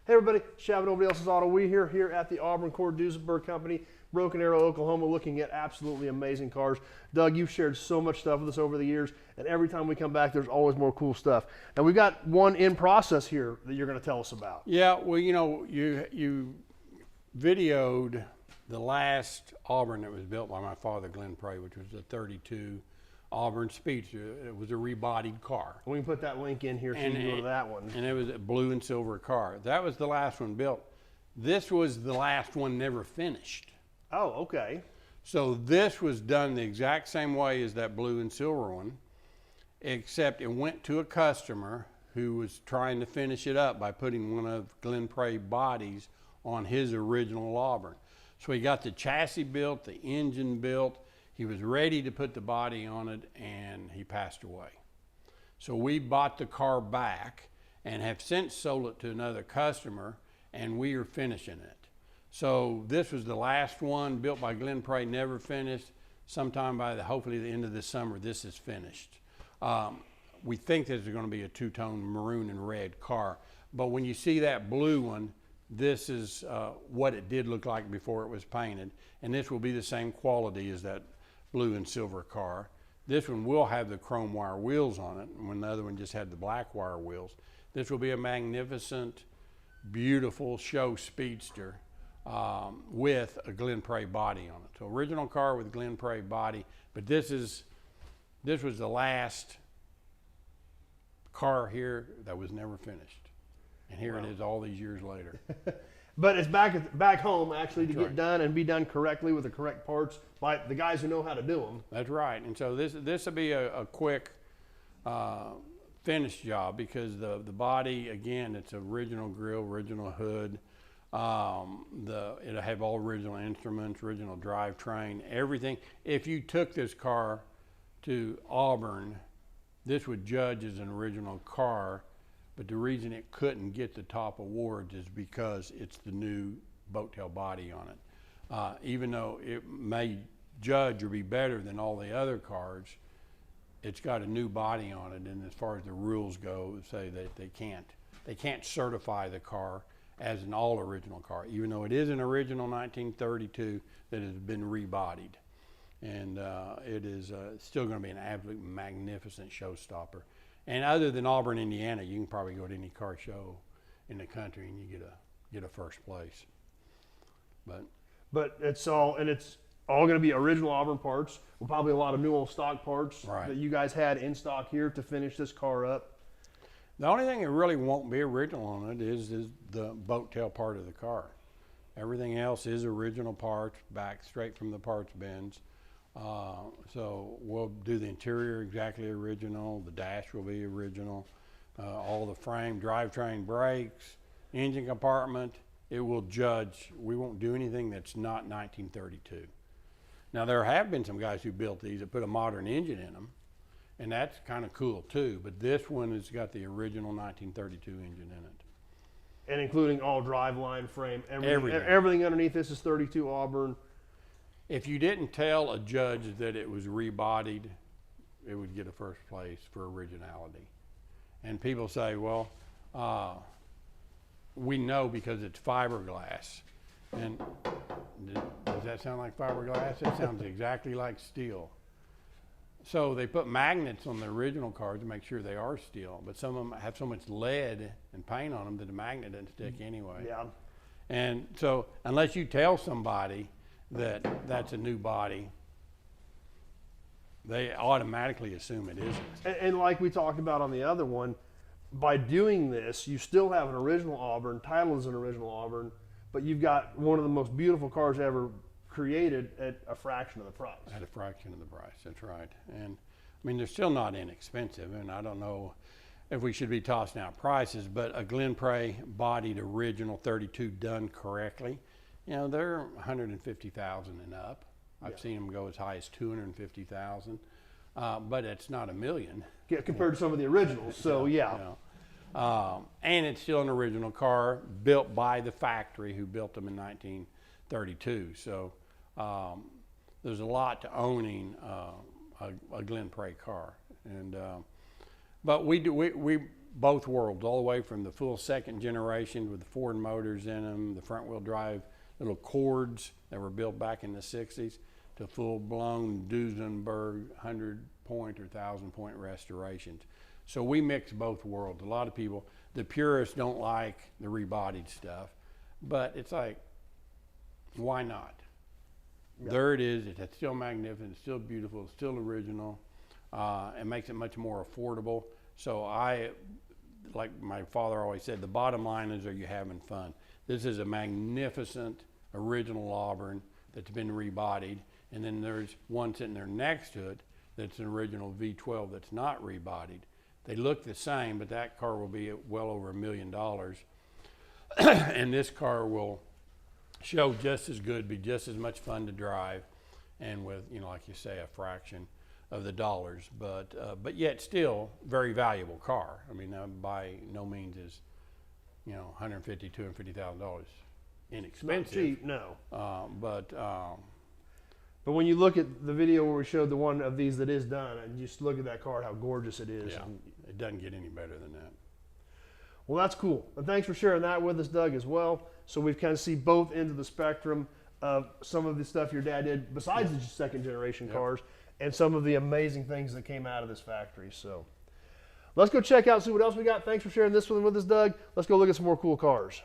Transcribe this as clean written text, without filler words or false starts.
Hey everybody, Shabbat Nobody Else's Auto. We here at the Auburn Cord Duesenberg Company, Broken Arrow, Oklahoma, looking at absolutely amazing cars. Doug, you've shared so much stuff with us over the years, and every time we come back, there's always more cool stuff. Now we've got one in process here that you're going to tell us about. Yeah, well, you know, you videoed the last Auburn that was built by my father, Glen Pray, which was a 32 Auburn Speedster. It was a rebodied car. We can put that link in here so you can go to that one. And it was a blue and silver car. That was the last one built. This was the last one never finished. Oh, okay. So this was done the exact same way as that blue and silver one, except it went to a customer who was trying to finish it up by putting one of Glen Pray bodies on his original Auburn. So he got the chassis built, the engine built. He was ready to put the body on it, and he passed away. So we bought the car back and have since sold it to another customer, and we are finishing it. So this was the last one built by Glen Pray, never finished. Sometime by hopefully the end of this summer, this is finished. We think this is going to be a two-tone maroon and red car, but when you see that blue one, this is what it did look like before it was painted, and this will be the same quality as that blue and silver car. This one will have the chrome wire wheels on it, when the other one just had the black wire wheels. This will be a magnificent, beautiful show speedster with a Glen Pray body on it. So original car with Glen Pray body, but this was the last car here that was never finished. And here it is all these years later. But it's back home actually to That's get right. done and be done correctly with the correct parts by the guys who know how to do them. That's right. And so this will be a quick finish job, because the body, again, it's original grill, original hood. It'll have all original instruments, original drivetrain, everything. If you took this car to Auburn, this would judge as an original car. But the reason it couldn't get the top awards is because it's the new boat tail body on it. Even though it may judge or be better than all the other cars, it's got a new body on it. And as far as the rules go, say that they can't certify the car as an all original car, even though it is an original 1932 that has been rebodied. And it is still going to be an absolute magnificent showstopper. And other than Auburn, Indiana, you can probably go to any car show in the country and you get a first place. But it's all going to be original Auburn parts. Well, probably a lot of new old stock parts that you guys had in stock here to finish this car up. The only thing that really won't be original on it is the boat tail part of the car. Everything else is original parts, back straight from the parts bins. So we'll do the interior exactly original, the dash will be original, all the frame, drivetrain, brakes, engine compartment, it will judge. We won't do anything that's not 1932. Now there have been some guys who built these that put a modern engine in them, and that's kind of cool too, but this one has got the original 1932 engine in it. And including all driveline, frame, Everything. Everything underneath this is 32 Auburn. If you didn't tell a judge that it was rebodied, it would get a first place for originality. And people say, well, we know because it's fiberglass. And does that sound like fiberglass? It sounds exactly like steel. So they put magnets on the original cars to make sure they are steel, but some of them have so much lead and paint on them that the magnet doesn't stick anyway. Yeah. And so unless you tell somebody that that's a new body, they automatically assume it isn't. And like we talked about on the other one, by doing this, you still have an original Auburn, title is an original Auburn, but you've got one of the most beautiful cars ever created at a fraction of the price. At a fraction of the price, that's right. And I mean, they're still not inexpensive, and I don't know if we should be tossing out prices, but a Glen Pray bodied original 32 done correctly, you know, they're 150,000 and up. I've seen them go as high as 250,000, but it's not $1 million. Yeah, compared to some of the originals, so yeah. And it's still an original car built by the factory who built them in 1932. So there's a lot to owning a Glen Pray car. And but we both worlds, all the way from the full second generation with the Ford motors in them, the front wheel drive little Cords that were built back in the 60s, to full-blown Duesenberg 100-point or 1,000-point restorations. So we mix both worlds. A lot of people, the purists, don't like the rebodied stuff, but it's like, why not? Yep. There it is. It's still magnificent. It's still beautiful. It's still original. It makes it much more affordable. So like my father always said, the bottom line is, are you having fun? This is a magnificent original Auburn that's been rebodied, and then there's one sitting there next to it that's an original V12 that's not rebodied. They look the same, but that car will be at well over $1 million. And this car will show just as good, be just as much fun to drive, and with, you know, like you say, a fraction of the dollars, but yet still very valuable car. I mean, by no means is, you know, $150,000, $250,000 inexpensive. Not cheap, no. But when you look at the video where we showed the one of these that is done, and just look at that car, how gorgeous it is. Yeah, it doesn't get any better than that. Well, that's cool. And thanks for sharing that with us, Doug, as well. So we've kind of see both ends of the spectrum of some of the stuff your dad did besides the second generation cars, and some of the amazing things that came out of this factory. So let's go check out, see what else we got. Thanks for sharing this one with us, Doug. Let's go look at some more cool cars.